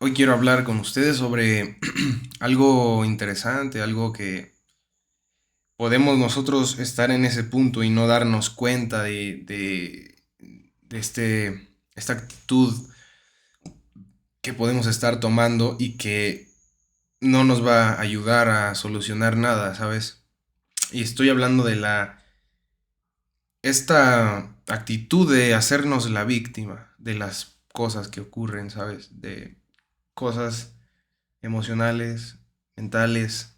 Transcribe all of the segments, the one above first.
Hoy quiero hablar con ustedes sobre algo interesante, algo que podemos nosotros estar en ese punto y no darnos cuenta de esta actitud que podemos estar tomando y que no nos va a ayudar a solucionar nada, ¿sabes? Y estoy hablando de esta actitud de hacernos la víctima de las cosas que ocurren, ¿sabes? De cosas emocionales, mentales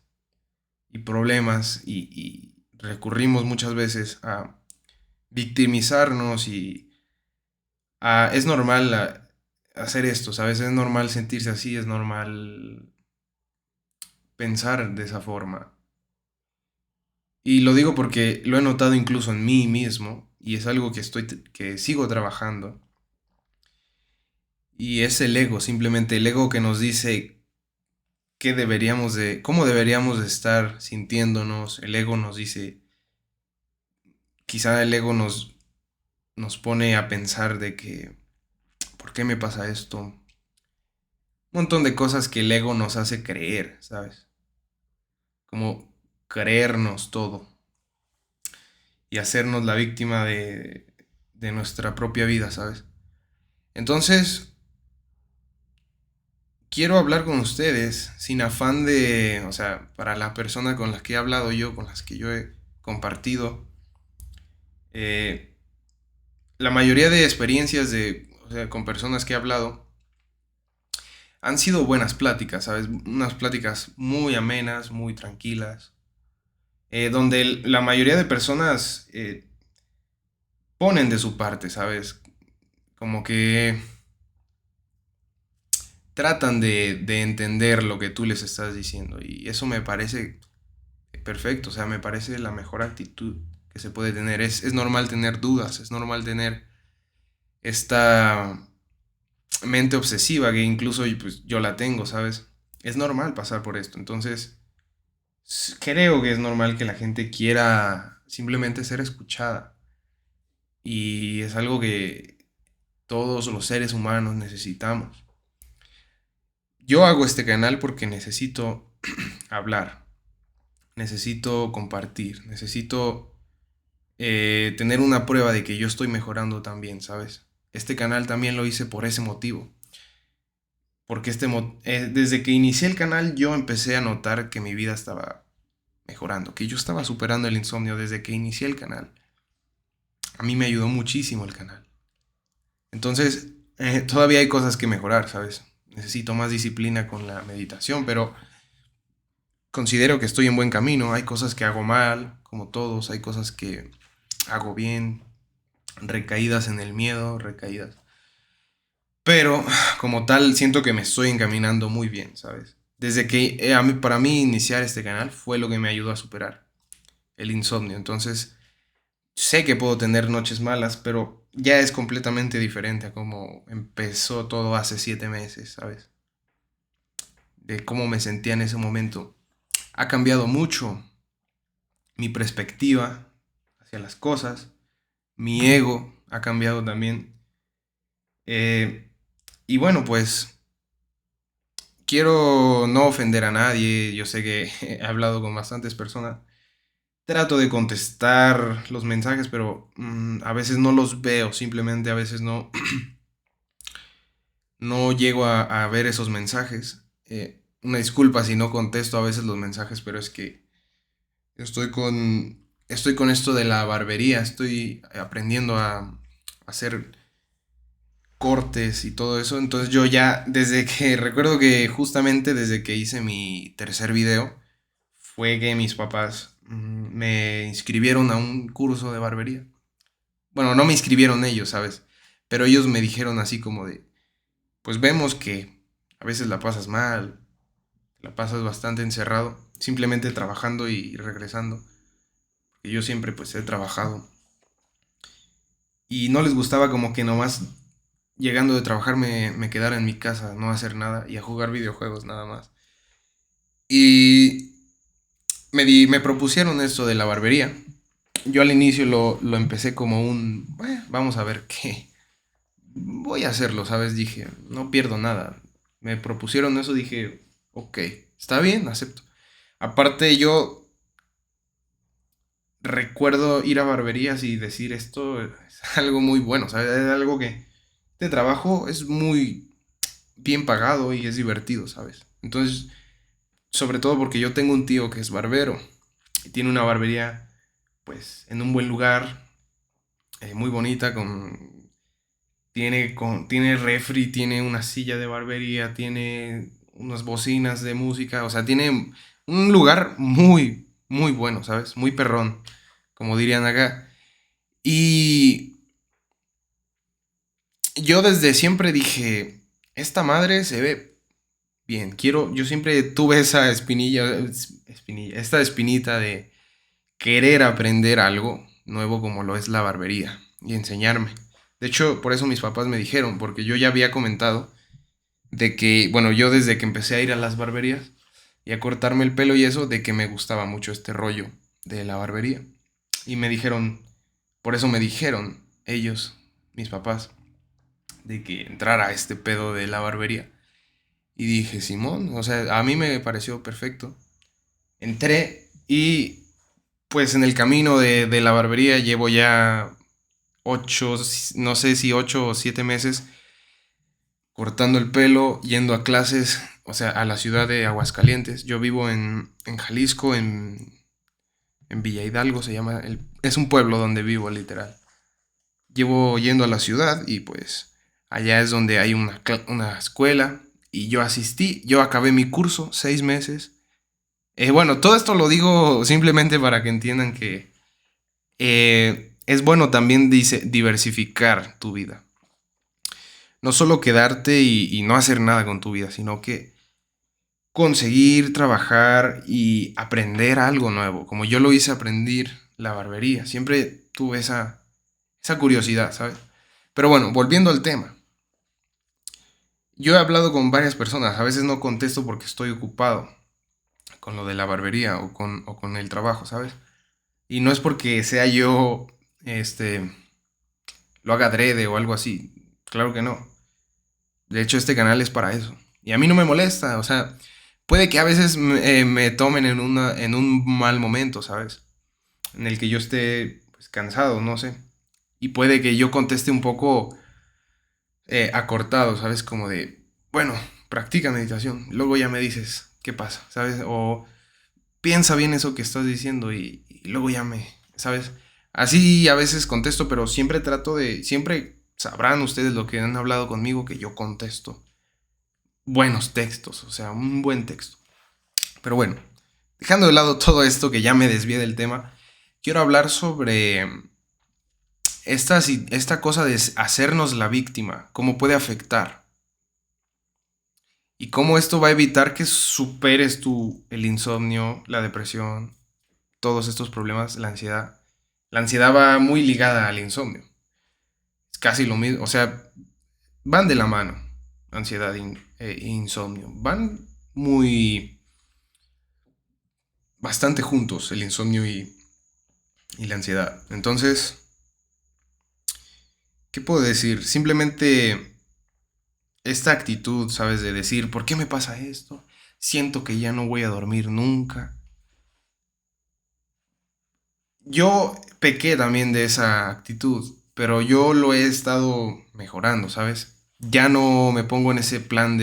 y problemas y recurrimos muchas veces a victimizarnos es normal hacer esto, ¿sabes? Es normal sentirse así, es normal pensar de esa forma. Y lo digo porque lo he notado incluso en mí mismo y es algo que sigo trabajando. Y es el ego, simplemente el ego que nos dice cómo deberíamos de estar sintiéndonos. El ego nos dice, quizá el ego nos pone a pensar de que, ¿por qué me pasa esto? Un montón de cosas que el ego nos hace creer, ¿sabes? Como creernos todo y hacernos la víctima de nuestra propia vida, ¿sabes? Entonces, quiero hablar con ustedes sin afán o sea, para la persona con la que he hablado yo, con las que yo he compartido, eh, la mayoría de experiencias o sea, con personas que he hablado, han sido buenas pláticas, ¿sabes? Unas pláticas muy amenas, muy tranquilas, donde la mayoría de personas ponen de su parte, ¿sabes? Como que tratan de entender lo que tú les estás diciendo y eso me parece perfecto, o sea, me parece la mejor actitud que se puede tener. Es normal tener dudas, es normal tener esta mente obsesiva que incluso pues, yo la tengo, ¿sabes? Es normal pasar por esto, entonces creo que es normal que la gente quiera simplemente ser escuchada. Y es algo que todos los seres humanos necesitamos. Yo hago este canal porque necesito hablar, necesito compartir, necesito tener una prueba de que yo estoy mejorando también, ¿sabes? Este canal también lo hice por ese motivo. Porque desde que inicié el canal yo empecé a notar que mi vida estaba mejorando, que yo estaba superando el insomnio desde que inicié el canal. A mí me ayudó muchísimo el canal. Entonces, todavía hay cosas que mejorar, ¿sabes? Necesito más disciplina con la meditación, pero considero que estoy en buen camino. Hay cosas que hago mal, como todos, hay cosas que hago bien, recaídas en el miedo, recaídas. Pero como tal, siento que me estoy encaminando muy bien, ¿sabes? Desde que para mí iniciar este canal fue lo que me ayudó a superar el insomnio. Entonces, sé que puedo tener noches malas, pero ya es completamente diferente a cómo empezó todo hace 7 meses, ¿sabes? De cómo me sentía en ese momento. Ha cambiado mucho mi perspectiva hacia las cosas, mi ego ha cambiado también. Eh, y bueno, pues quiero no ofender a nadie, yo sé que he hablado con bastantes personas. Trato de contestar los mensajes, pero a veces no los veo, simplemente a veces no llego a ver esos mensajes. Una disculpa si no contesto a veces los mensajes, pero es que estoy con esto de la barbería, estoy aprendiendo a hacer cortes y todo eso. Entonces yo ya, desde que recuerdo que justamente desde que hice mi tercer video, fue que mis papás me inscribieron a un curso de barbería. Bueno, no me inscribieron ellos, ¿sabes? Pero ellos me dijeron así como de, pues vemos que a veces la pasas mal, la pasas bastante encerrado, simplemente trabajando y regresando. Porque yo siempre pues he trabajado. Y no les gustaba como que nomás llegando de trabajar me quedara en mi casa, no hacer nada y a jugar videojuegos nada más. Y me propusieron esto de la barbería. Yo al inicio lo empecé como vamos a ver qué. Voy a hacerlo, ¿sabes? Dije, no pierdo nada. me propusieron eso, dije, ok, está bien, acepto. Aparte, yo recuerdo ir a barberías y decir esto es algo muy bueno, ¿sabes? Es algo que de trabajo es muy bien pagado y es divertido, ¿sabes? Entonces, sobre todo porque yo tengo un tío que es barbero y tiene una barbería, pues, en un buen lugar, muy bonita, tiene refri, tiene una silla de barbería, tiene unas bocinas de música, o sea, tiene un lugar muy, muy bueno, ¿sabes? Muy perrón, como dirían acá. Y yo desde siempre dije, esta madre se ve bien, yo siempre tuve esa esta espinita de querer aprender algo nuevo como lo es la barbería y enseñarme. De hecho, por eso mis papás me dijeron, porque yo ya había comentado de que, bueno, yo desde que empecé a ir a las barberías y a cortarme el pelo y eso, de que me gustaba mucho este rollo de la barbería. Y me dijeron, por eso me dijeron ellos, mis papás, de que entrara a este pedo de la barbería. Y dije, Simón, o sea, a mí me pareció perfecto. Entré y pues en el camino de la barbería llevo ya 8, no sé si 8 o 7 meses cortando el pelo, yendo a clases, o sea, a la ciudad de Aguascalientes. Yo vivo en Jalisco, en Villa Hidalgo, se llama, es un pueblo donde vivo, literal. Llevo yendo a la ciudad y pues allá es donde hay una escuela y yo asistí, yo acabé mi curso, 6 meses. Bueno, todo esto lo digo simplemente para que entiendan que es bueno también diversificar tu vida. No solo quedarte y no hacer nada con tu vida, sino que conseguir trabajar y aprender algo nuevo. Como yo lo hice aprender la barbería. Siempre tuve esa curiosidad, ¿sabes? Pero bueno, volviendo al tema. Yo he hablado con varias personas. A veces no contesto porque estoy ocupado con lo de la barbería o con el trabajo, ¿sabes? Y no es porque sea yo, este, lo haga adrede o algo así. Claro que no. De hecho, este canal es para eso. Y a mí no me molesta, o sea, puede que a veces me tomen en un mal momento, ¿sabes? En el que yo esté pues, cansado, no sé. Y puede que yo conteste un poco acortado, ¿sabes? Como de, bueno, practica meditación. Luego ya me dices, ¿qué pasa? ¿Sabes? O piensa bien eso que estás diciendo y luego ya ¿sabes? Así a veces contesto, pero siempre sabrán ustedes lo que han hablado conmigo, que yo contesto buenos textos, o sea, un buen texto. Pero bueno, dejando de lado todo esto que ya me desvié del tema, quiero hablar sobre esta cosa de hacernos la víctima, cómo puede afectar y cómo esto va a evitar que superes el insomnio, la depresión, todos estos problemas, la ansiedad. La ansiedad va muy ligada al insomnio. Es casi lo mismo, o sea, van de la mano, ansiedad e insomnio. Van muy bastante juntos el insomnio y la ansiedad. Entonces, ¿qué puedo decir? Simplemente esta actitud, ¿sabes? De decir, ¿por qué me pasa esto? Siento que ya no voy a dormir nunca. Yo pequé también de esa actitud, pero yo lo he estado mejorando, ¿sabes? Ya no me pongo en ese plan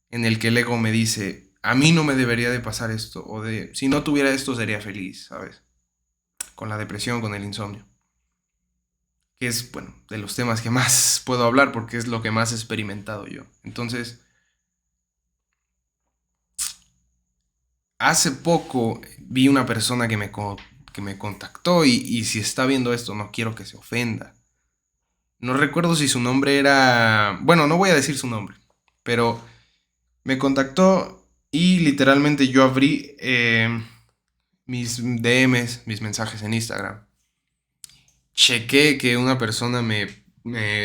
en el que el ego me dice, a mí no me debería de pasar esto, o de, si no tuviera esto sería feliz, ¿sabes? Con la depresión, con el insomnio. Que es, bueno, de los temas que más puedo hablar porque es lo que más he experimentado yo. Entonces, hace poco vi una persona que me contactó y si está viendo esto no quiero que se ofenda. No recuerdo si su nombre era... Bueno, no voy a decir su nombre, pero me contactó y literalmente yo abrí mis DMs, mis mensajes en Instagram. Chequé que una persona me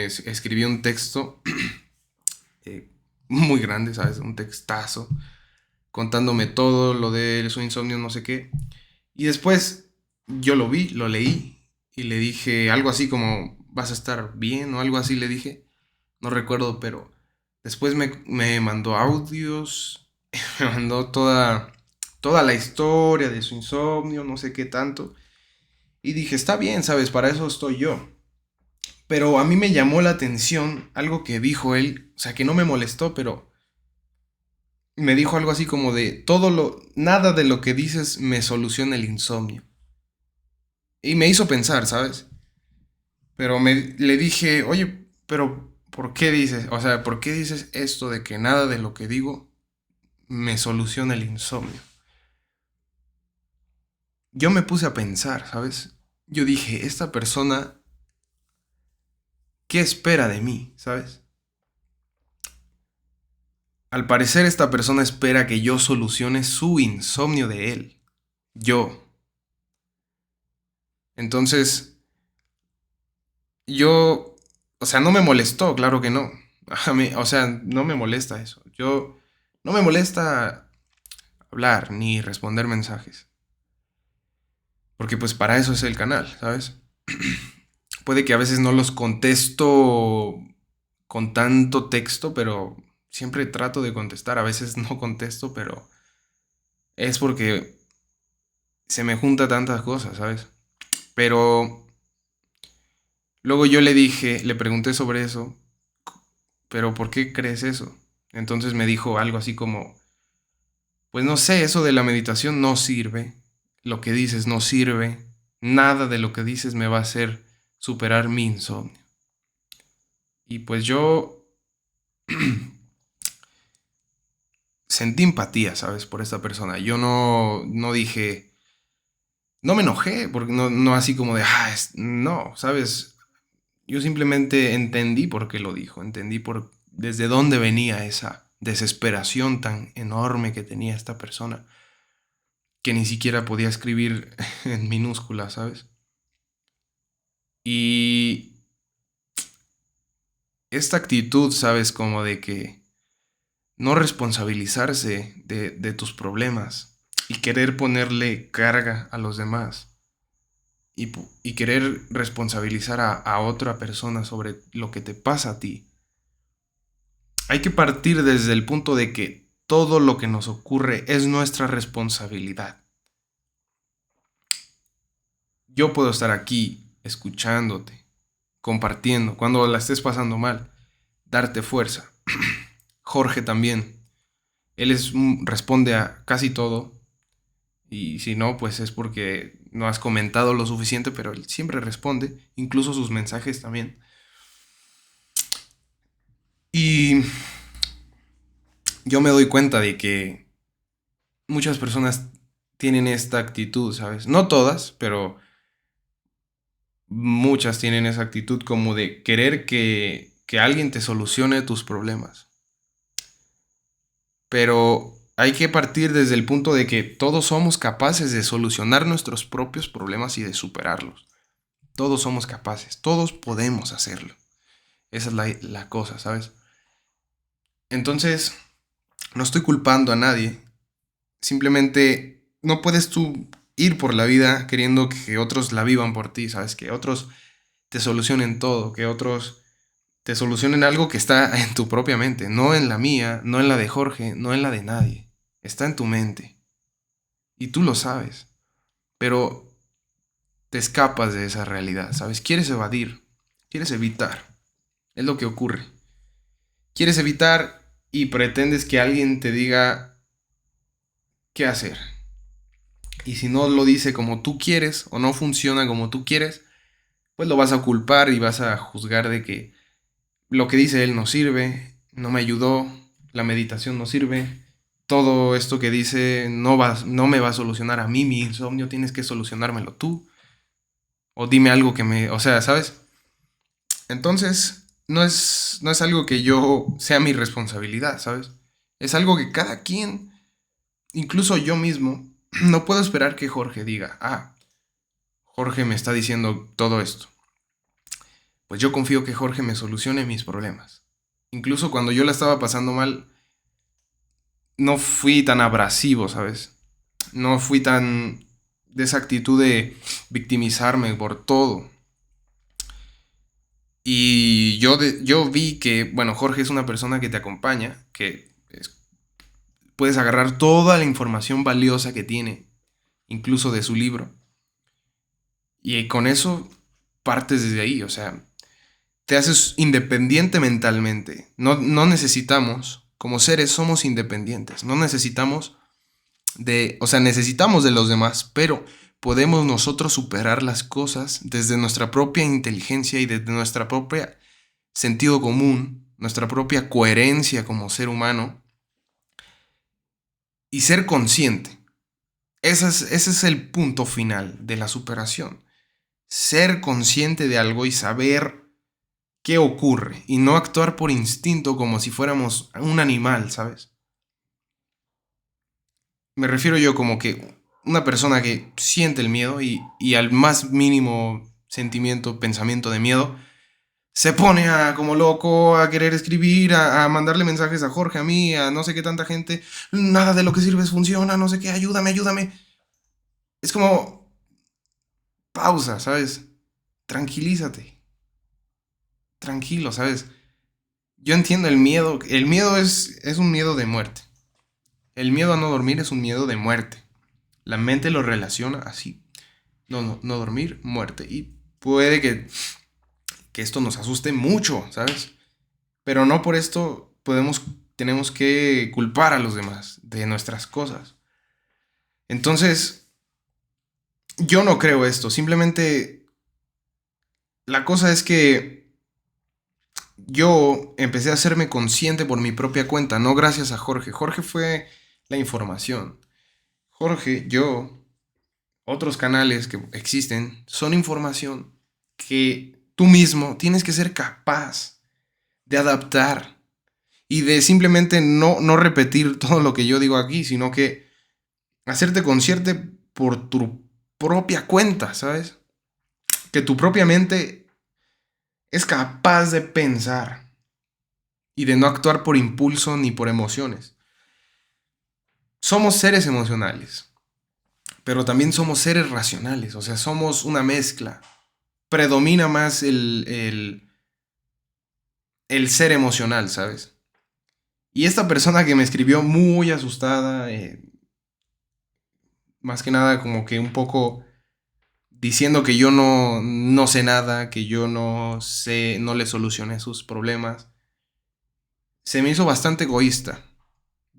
escribió un texto eh, muy grande, ¿sabes? Un textazo contándome todo lo de su insomnio, no sé qué. Y después yo lo vi, lo leí y le dije algo así como, vas a estar bien o algo así le dije. No recuerdo, pero Después me mandó audios, me mandó toda la historia de su insomnio, no sé qué tanto. Y dije, está bien, ¿sabes? Para eso estoy yo. Pero a mí me llamó la atención algo que dijo él, o sea, que no me molestó, pero me dijo algo así como de, nada de lo que dices me soluciona el insomnio. Y me hizo pensar, ¿sabes? Pero le dije, oye, pero ¿por qué dices? O sea, ¿por qué dices esto de que nada de lo que digo me soluciona el insomnio? Yo me puse a pensar, ¿sabes? Yo dije, esta persona, ¿qué espera de mí? ¿Sabes? Al parecer esta persona espera que yo solucione su insomnio de él. Yo. Entonces, yo, o sea, no me molestó, claro que no. A mí, o sea, no me molesta eso. No me molesta hablar ni responder mensajes. Porque pues para eso es el canal, ¿sabes? Puede que a veces no los contesto con tanto texto, pero siempre trato de contestar. A veces no contesto, pero es porque se me junta tantas cosas, ¿sabes? Pero luego yo le pregunté sobre eso, pero ¿por qué crees eso? Entonces me dijo algo así como, pues no sé, eso de la meditación no sirve, lo que dices no sirve, nada de lo que dices me va a hacer superar mi insomnio. Y pues yo sentí empatía, ¿sabes? Por esta persona. Yo no dije, no me enojé, porque no así como de, no, ¿sabes? Yo simplemente entendí por qué lo dijo, entendí desde dónde venía esa desesperación tan enorme que tenía esta persona, que ni siquiera podía escribir en minúsculas, ¿sabes? Y esta actitud, ¿sabes? Como de que no responsabilizarse de tus problemas y querer ponerle carga a los demás y querer responsabilizar a otra persona sobre lo que te pasa a ti. Hay que partir desde el punto de que todo lo que nos ocurre es nuestra responsabilidad. Yo puedo estar aquí escuchándote, compartiendo, cuando la estés pasando mal, darte fuerza. Jorge también. Responde a casi todo. Y si no, pues es porque no has comentado lo suficiente, pero él siempre responde, incluso sus mensajes también. Y yo me doy cuenta de que muchas personas tienen esta actitud, ¿sabes? No todas, pero muchas tienen esa actitud como de querer que alguien te solucione tus problemas. Pero hay que partir desde el punto de que todos somos capaces de solucionar nuestros propios problemas y de superarlos. Todos somos capaces, todos podemos hacerlo. Esa es la cosa, ¿sabes? Entonces, no estoy culpando a nadie. Simplemente no puedes tú ir por la vida queriendo que otros la vivan por ti, ¿sabes? Que otros te solucionen todo, que otros te solucionen algo que está en tu propia mente, no en la mía, no en la de Jorge, no en la de nadie. Está en tu mente. Y tú lo sabes. Pero te escapas de esa realidad, ¿sabes? Quieres evadir, quieres evitar. Es lo que ocurre. Quieres evitar y pretendes que alguien te diga qué hacer. Y si no lo dice como tú quieres o no funciona como tú quieres, pues lo vas a culpar y vas a juzgar de que lo que dice él no sirve, no me ayudó, la meditación no sirve, todo esto que dice no me va a solucionar a mí mi insomnio, tienes que solucionármelo tú. O dime algo o sea, ¿sabes? Entonces, no es algo que yo sea mi responsabilidad, ¿sabes? Es algo que cada quien, incluso yo mismo, no puedo esperar que Jorge diga, Jorge me está diciendo todo esto. Pues yo confío que Jorge me solucione mis problemas. Incluso cuando yo la estaba pasando mal, no fui tan abrasivo, ¿sabes? No fui tan de esa actitud de victimizarme por todo. Y y yo vi que, bueno, Jorge es una persona que te acompaña, puedes agarrar toda la información valiosa que tiene, incluso de su libro, y con eso partes desde ahí, o sea, te haces independiente mentalmente. No necesitamos, como seres somos independientes, no necesitamos o sea, necesitamos de los demás, pero podemos nosotros superar las cosas desde nuestra propia inteligencia y desde nuestra propia sentido común, nuestra propia coherencia como ser humano y ser consciente. Ese es el punto final de la superación. Ser consciente de algo y saber qué ocurre y no actuar por instinto como si fuéramos un animal, ¿sabes? Me refiero yo como que una persona que siente el miedo y al más mínimo sentimiento, pensamiento de miedo, se pone como loco a querer escribir, a mandarle mensajes a Jorge, a mí, a no sé qué tanta gente. Nada de lo que sirves funciona, no sé qué, ayúdame, ayúdame. Es como, pausa, ¿sabes? Tranquilízate. Tranquilo, ¿sabes? Yo entiendo el miedo. El miedo es un miedo de muerte. El miedo a no dormir es un miedo de muerte. La mente lo relaciona así. No dormir, muerte. Y puede que esto nos asuste mucho, ¿sabes? Pero no por esto tenemos que culpar a los demás de nuestras cosas. Entonces, yo no creo esto. Simplemente la cosa es que yo empecé a hacerme consciente por mi propia cuenta, no gracias a Jorge. Jorge fue la información. Jorge, yo, otros canales que existen, son información que tú mismo tienes que ser capaz de adaptar y de simplemente no repetir todo lo que yo digo aquí, sino que hacerte consciente por tu propia cuenta, ¿sabes? Que tu propia mente es capaz de pensar y de no actuar por impulso ni por emociones. Somos seres emocionales, pero también somos seres racionales, o sea, somos una mezcla. Predomina más el ser emocional, ¿sabes? Y esta persona que me escribió muy asustada, más que nada como que un poco diciendo que yo no sé nada, que yo no sé, no le solucioné sus problemas, se me hizo bastante egoísta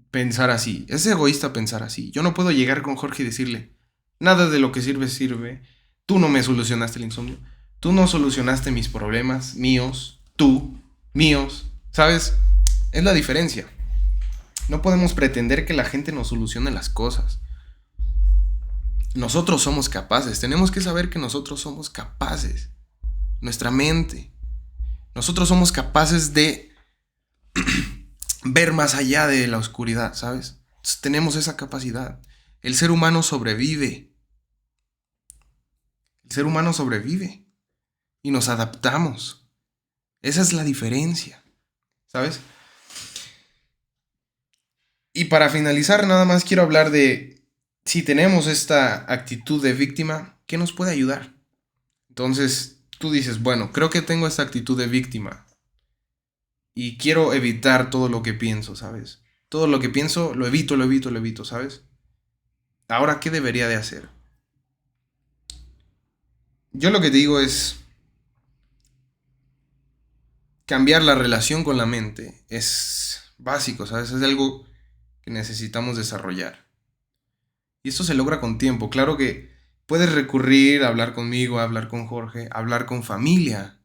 pensar así. Es egoísta pensar así. Yo no puedo llegar con Jorge y decirle, nada de lo que sirve sirve. Tú no me solucionaste el insomnio. Tú no solucionaste mis problemas, míos, tú, míos. ¿Sabes? Es la diferencia. No podemos pretender que la gente nos solucione las cosas. Nosotros somos capaces. Tenemos que saber que nosotros somos capaces. Nuestra mente. Nosotros somos capaces de ver más allá de la oscuridad, ¿sabes? Entonces, tenemos esa capacidad. El ser humano sobrevive. El ser humano sobrevive. Y nos adaptamos. Esa es la diferencia, ¿sabes? Y para finalizar, nada más quiero hablar de si tenemos esta actitud de víctima, ¿qué nos puede ayudar? Entonces, tú dices, bueno, creo que tengo esta actitud de víctima y quiero evitar todo lo que pienso, ¿sabes? Todo lo que pienso lo evito, ¿sabes? Ahora, ¿qué debería de hacer? Yo lo que te digo es cambiar la relación con la mente. Es básico, ¿sabes? Es algo que necesitamos desarrollar. Y esto se logra con tiempo. Claro que puedes recurrir a hablar conmigo, a hablar con Jorge, a hablar con familia,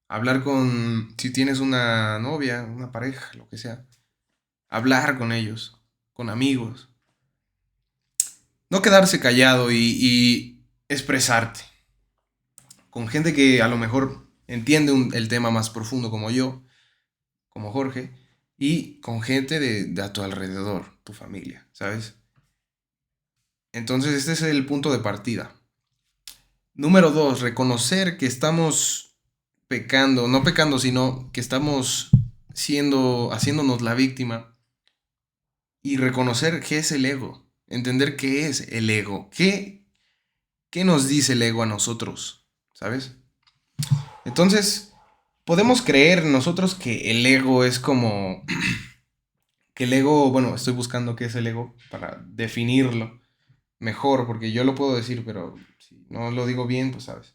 a hablar con, si tienes una novia, una pareja, lo que sea, hablar con ellos, con amigos. No quedarse callado y expresarte. Con gente que a lo mejor entiende el tema más profundo como yo, como Jorge, y con gente de a tu alrededor, tu familia, ¿sabes? Entonces este es el punto de partida. Número 2, reconocer que estamos pecando, no pecando, sino que estamos haciéndonos la víctima y reconocer qué es el ego, entender qué es el ego, qué nos dice el ego a nosotros, ¿sabes? Entonces, podemos creer nosotros que el ego es como... Que el ego, bueno, estoy buscando qué es el ego para definirlo mejor, porque yo lo puedo decir, pero si no lo digo bien, pues sabes.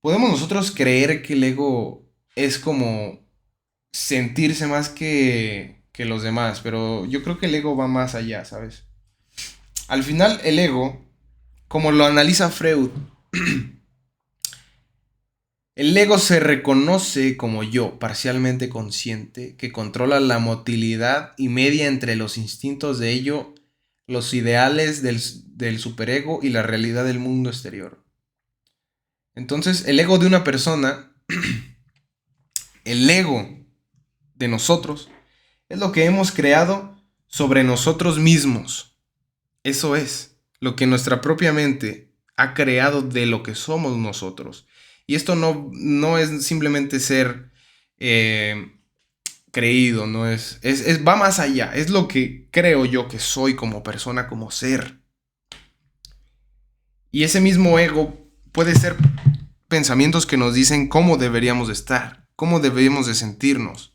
Podemos nosotros creer que el ego es como sentirse más que los demás, pero yo creo que el ego va más allá, ¿sabes? Al final, el ego, como lo analiza Freud, el ego se reconoce como yo, parcialmente consciente, que controla la motilidad y media entre los instintos de ello, los ideales del superego y la realidad del mundo exterior. Entonces, el ego de una persona, el ego de nosotros, es lo que hemos creado sobre nosotros mismos. Eso es lo que nuestra propia mente ha creado de lo que somos nosotros. Y esto no es simplemente ser creído, no va más allá. Es lo que creo yo que soy como persona, como ser. Y ese mismo ego puede ser pensamientos que nos dicen cómo deberíamos de estar, cómo deberíamos de sentirnos.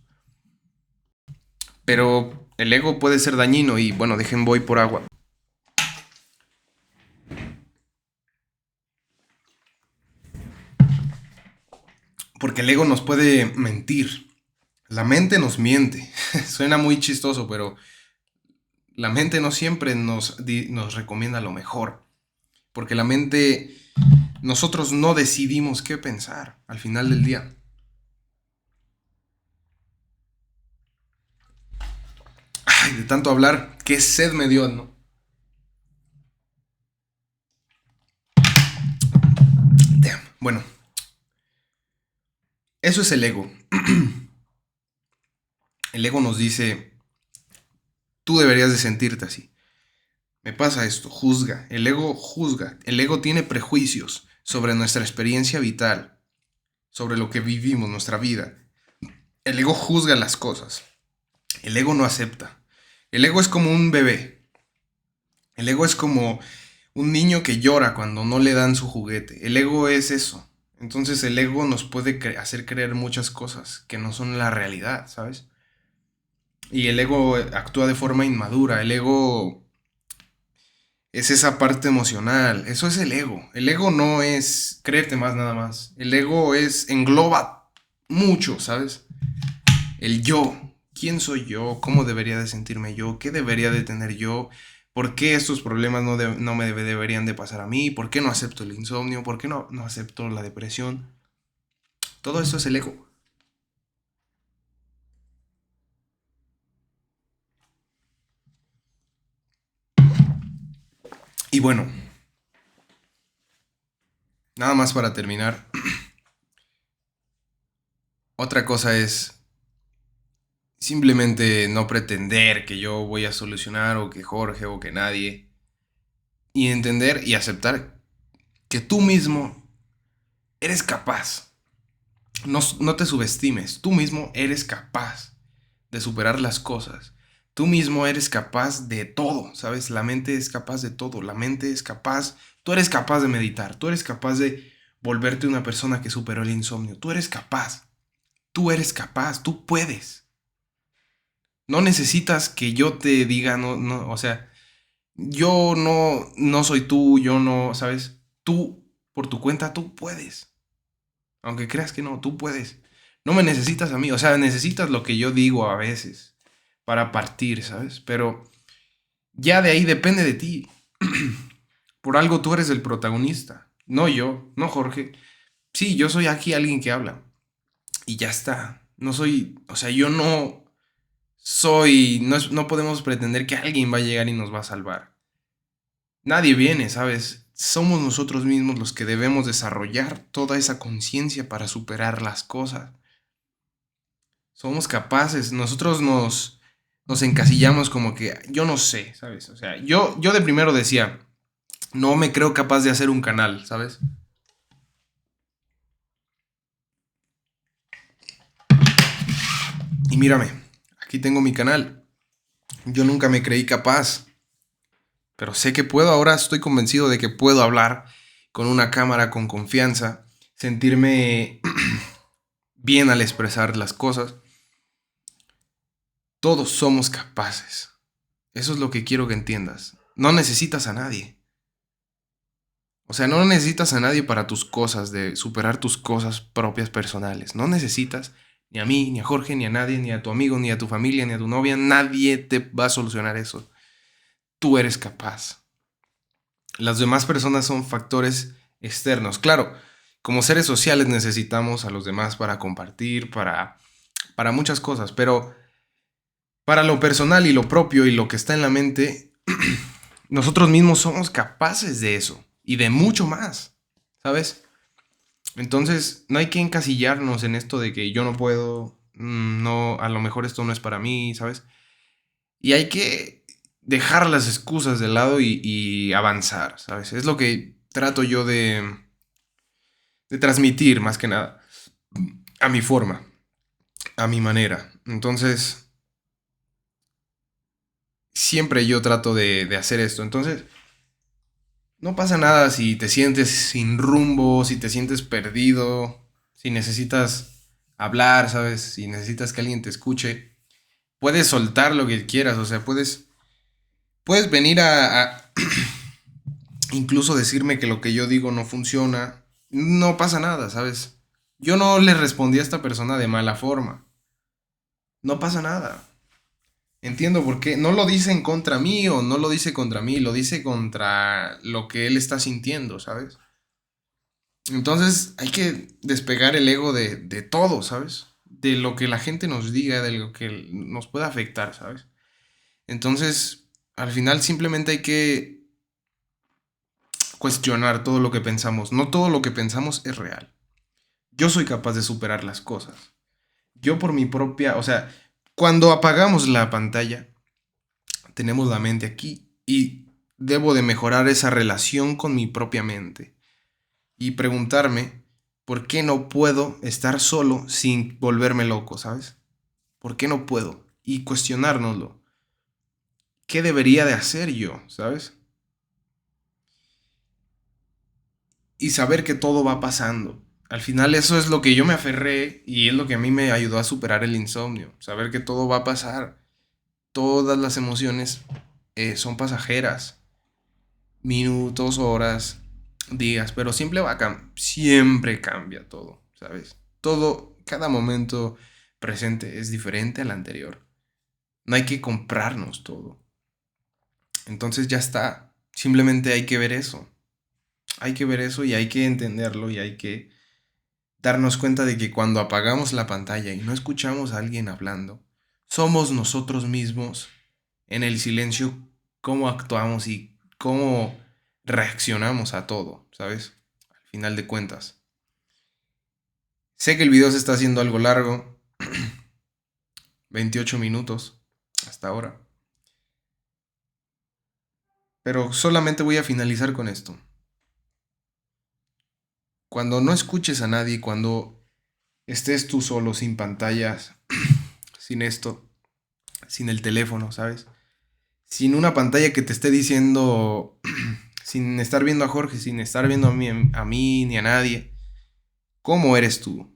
Pero el ego puede ser dañino y bueno, voy por agua. Porque el ego nos puede mentir. La mente nos miente. Suena muy chistoso, pero la mente no siempre nos recomienda lo mejor. Porque la mente, nosotros no decidimos qué pensar al final del día. Ay, de tanto hablar, qué sed me dio, ¿no? Damn. Bueno, eso es el ego. El ego nos dice, tú deberías de sentirte así. Me pasa esto, juzga. El ego juzga. El ego tiene prejuicios sobre nuestra experiencia vital, sobre lo que vivimos, nuestra vida. El ego juzga las cosas. El ego no acepta. El ego es como un bebé. El ego es como un niño que llora cuando no le dan su juguete. El ego es eso. Entonces el ego nos puede hacer creer muchas cosas que no son la realidad, ¿sabes? Y el ego actúa de forma inmadura. El ego es esa parte emocional. Eso es el ego. El ego no es creerte más nada más. El ego engloba mucho, ¿sabes? El yo. ¿Quién soy yo? ¿Cómo debería de sentirme yo? ¿Qué debería de tener yo? ¿Por qué estos problemas no me deberían de pasar a mí? ¿Por qué no acepto el insomnio? ¿Por qué no acepto la depresión? Todo eso es el ego. Y bueno, nada más para terminar. Otra cosa es simplemente no pretender que yo voy a solucionar o que Jorge o que nadie. Y entender y aceptar que tú mismo eres capaz. No te subestimes. Tú mismo eres capaz de superar las cosas. Tú mismo eres capaz de todo, ¿sabes? La mente es capaz de todo. La mente es capaz. Tú eres capaz de meditar. Tú eres capaz de volverte una persona que superó el insomnio. Tú eres capaz. Tú eres capaz. Tú puedes. No necesitas que yo te diga, no, o sea, yo no soy tú, yo no, ¿sabes? Tú, por tu cuenta, tú puedes. Aunque creas que no, tú puedes. No me necesitas a mí, o sea, necesitas lo que yo digo a veces para partir, ¿sabes? Pero ya de ahí depende de ti. Por algo tú eres el protagonista, no yo, no Jorge. Sí, yo soy aquí alguien que habla y ya está. No soy, o sea, yo no soy, no podemos pretender que alguien va a llegar y nos va a salvar. Nadie viene, ¿sabes? Somos nosotros mismos los que debemos desarrollar toda esa conciencia para superar las cosas. Somos capaces, nosotros nos encasillamos como que yo no sé, ¿sabes? O sea, yo de primero decía, no me creo capaz de hacer un canal, ¿sabes? Y mírame, aquí tengo mi canal. Yo nunca me creí capaz, pero sé que puedo, ahora estoy convencido de que puedo hablar con una cámara con confianza, sentirme bien al expresar las cosas. Todos somos capaces. Eso es lo que quiero que entiendas. No necesitas a nadie. O sea, no necesitas a nadie para tus cosas, de superar tus cosas propias personales. No necesitas ni a mí, ni a Jorge, ni a nadie, ni a tu amigo, ni a tu familia, ni a tu novia. Nadie te va a solucionar eso. Tú eres capaz. Las demás personas son factores externos. Claro, como seres sociales necesitamos a los demás para compartir, para muchas cosas, pero para lo personal y lo propio y lo que está en la mente, nosotros mismos somos capaces de eso y de mucho más, ¿sabes? Entonces, no hay que encasillarnos en esto de que yo no puedo, no, a lo mejor esto no es para mí, ¿sabes? Y hay que dejar las excusas de lado y avanzar, ¿sabes? Es lo que trato yo de transmitir, más que nada, a mi forma, a mi manera. Entonces, siempre yo trato de hacer esto. Entonces, no pasa nada si te sientes sin rumbo, si te sientes perdido, si necesitas hablar, ¿sabes? Si necesitas que alguien te escuche. Puedes soltar lo que quieras, o sea, puedes venir a incluso decirme que lo que yo digo no funciona. No pasa nada, ¿sabes? Yo no le respondí a esta persona de mala forma. No pasa nada. Entiendo por qué. No lo dice en contra mí o no lo dice contra mí, lo dice contra lo que él está sintiendo, ¿sabes? Entonces hay que despegar el ego de todo, ¿sabes? De lo que la gente nos diga, de lo que nos pueda afectar, ¿sabes? Entonces, al final simplemente hay que cuestionar todo lo que pensamos. No todo lo que pensamos es real. Yo soy capaz de superar las cosas. Yo por mi propia, o sea, cuando apagamos la pantalla, tenemos la mente aquí y debo de mejorar esa relación con mi propia mente y preguntarme por qué no puedo estar solo sin volverme loco, ¿sabes? ¿Por qué no puedo? Y cuestionárnoslo. ¿Qué debería de hacer yo, ¿sabes? Y saber que todo va pasando. Al final eso es lo que yo me aferré y es lo que a mí me ayudó a superar el insomnio. Saber que todo va a pasar. Todas las emociones son pasajeras. Minutos, horas, días, pero siempre cambia todo, ¿sabes? Todo, cada momento presente es diferente al anterior. No hay que comprarnos todo. Entonces ya está. Simplemente hay que ver eso. Hay que ver eso y hay que entenderlo y hay que darnos cuenta de que cuando apagamos la pantalla y no escuchamos a alguien hablando, somos nosotros mismos en el silencio cómo actuamos y cómo reaccionamos a todo, ¿sabes? Al final de cuentas. Sé que el video se está haciendo algo largo, 28 minutos hasta ahora, pero solamente voy a finalizar con esto. Cuando no escuches a nadie, cuando estés tú solo, sin pantallas, sin esto, sin el teléfono, ¿sabes? Sin una pantalla que te esté diciendo, sin estar viendo a Jorge, sin estar viendo a mí ni a nadie, ¿cómo eres tú?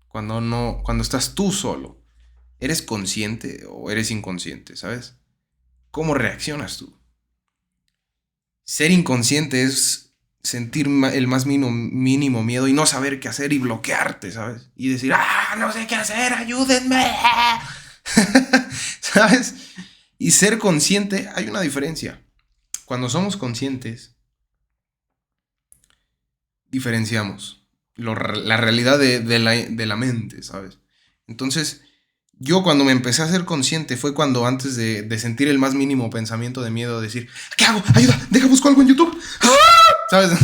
Cuando estás tú solo, ¿eres consciente o eres inconsciente, sabes? ¿Cómo reaccionas tú? Ser inconsciente es sentir el más mínimo miedo y no saber qué hacer y bloquearte, ¿sabes? Y decir, no sé qué hacer, ayúdenme. ¿Sabes? Y ser consciente, hay una diferencia. Cuando somos conscientes, diferenciamos la realidad de la mente, ¿sabes? Entonces, yo cuando me empecé a ser consciente fue cuando antes de sentir el más mínimo pensamiento de miedo, decir, ¿qué hago? Ayuda, deja busco algo en YouTube. ¿Sabes?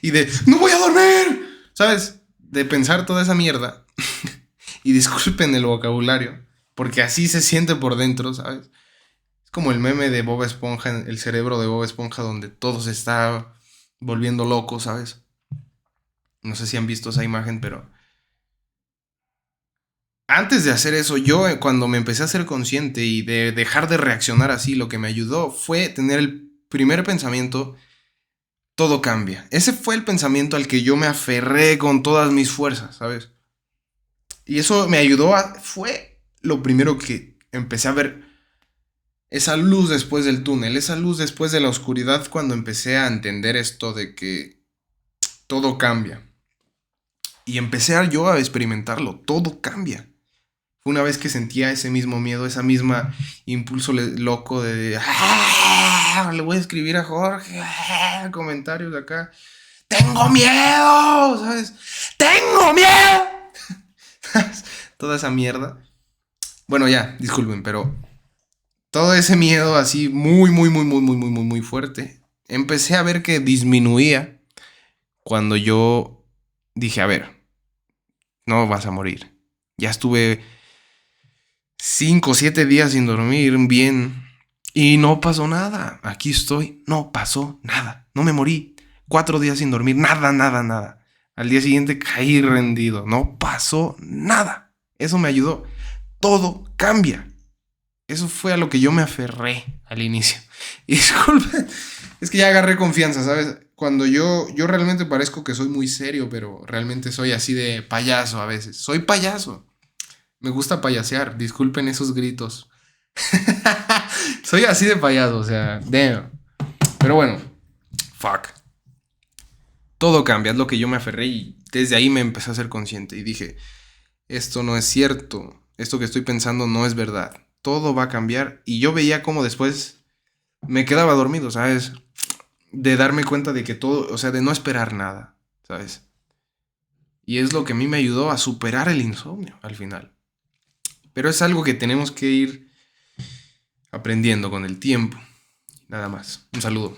Y de, no voy a dormir. ¿Sabes? De pensar toda esa mierda. Y disculpen el vocabulario, porque así se siente por dentro, ¿sabes? Es como el meme de Bob Esponja, el cerebro de Bob Esponja, donde todo se está volviendo loco, ¿sabes? No sé si han visto esa imagen, pero antes de hacer eso, yo cuando me empecé a ser consciente y de dejar de reaccionar así, lo que me ayudó fue tener el primer pensamiento, todo cambia. Ese fue el pensamiento al que yo me aferré con todas mis fuerzas, ¿sabes? Y eso me ayudó fue lo primero que empecé a ver, esa luz después del túnel, esa luz después de la oscuridad, cuando empecé a entender esto de que todo cambia. Y empecé yo a experimentarlo, todo cambia. Fue una vez que sentía ese mismo miedo, esa misma impulso loco de le voy a escribir a Jorge, comentarios de acá. ¡Tengo miedo! ¿Sabes? ¡Tengo miedo! Toda esa mierda. Bueno, ya, disculpen, pero todo ese miedo así muy fuerte, empecé a ver que disminuía cuando yo dije, a ver, no vas a morir. Ya estuve 5 o 7 días sin dormir bien y no pasó nada. Aquí estoy, no pasó nada. No me morí. 4 días sin dormir, nada. Al día siguiente caí rendido. No pasó nada. Eso me ayudó. Todo cambia. Eso fue a lo que yo me aferré al inicio. Y disculpen, es que ya agarré confianza, ¿sabes? Cuando yo realmente parezco que soy muy serio, pero realmente soy así de payaso a veces. Soy payaso. Me gusta payasear. Disculpen esos gritos. Soy así de payaso, o sea, damn. Pero bueno, fuck. Todo cambia, es lo que yo me aferré y desde ahí me empecé a ser consciente y dije, esto no es cierto, esto que estoy pensando no es verdad, todo va a cambiar. Y yo veía como después me quedaba dormido, ¿sabes? De darme cuenta de que todo, o sea, de no esperar nada, ¿sabes? Y es lo que a mí me ayudó a superar el insomnio al final. Pero es algo que tenemos que ir aprendiendo con el tiempo. Nada más. Un saludo.